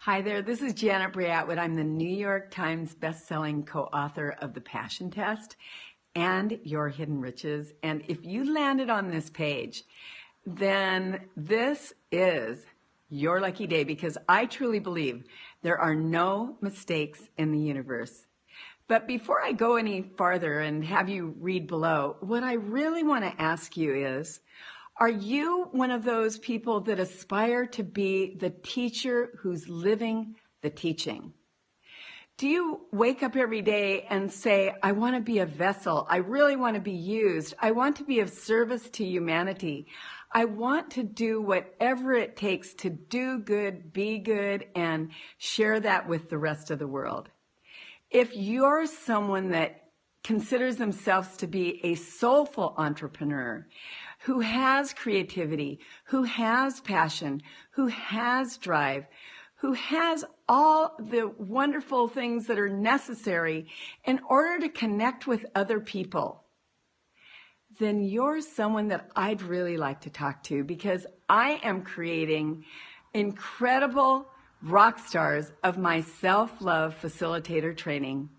Hi there, this is Janet Briatwood. I'm the New York Times best-selling co-author of The Passion Test and Your Hidden Riches. And if you landed on this page, then this is your lucky day, because I truly believe there are no mistakes in the universe. But before I go any farther and have you read below, what I really want to ask you is, are you one of those people that aspire to be the teacher who's living the teaching? Do you wake up every day and say, I want to be a vessel. I really want to be used. I want to be of service to humanity. I want to do whatever it takes to do good, be good, and share that with the rest of the world. If you're someone that considers themselves to be a soulful entrepreneur, who has creativity, who has passion, who has drive, who has all the wonderful things that are necessary in order to connect with other people, then you're someone that I'd really like to talk to, because I am creating incredible rock stars of my self-love facilitator training.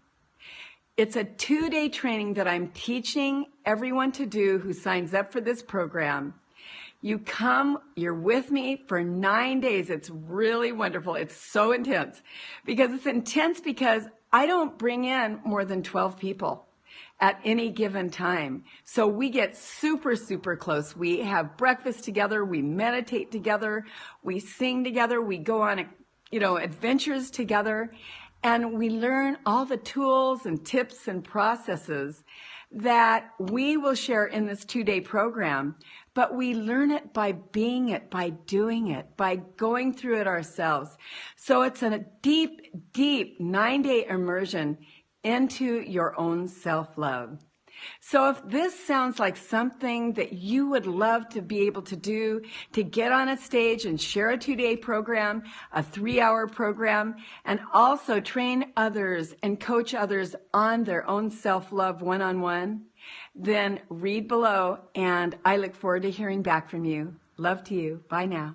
It's a 2-day training that I'm teaching everyone to do who signs up for this program. You come, you're with me for 9 days. It's really wonderful. It's so intense. It's intense because I don't bring in more than 12 people at any given time. So we get super, super close. We have breakfast together. We meditate together. We sing together. We go on, adventures together. And we learn all the tools and tips and processes that we will share in this 2-day program. But we learn it by being it, by doing it, by going through it ourselves. So it's a deep, deep 9-day immersion into your own self-love. So if this sounds like something that you would love to be able to do, to get on a stage and share a 2-day program, a 3-hour program, and also train others and coach others on their own self-love one-on-one, then read below, and I look forward to hearing back from you. Love to you. Bye now.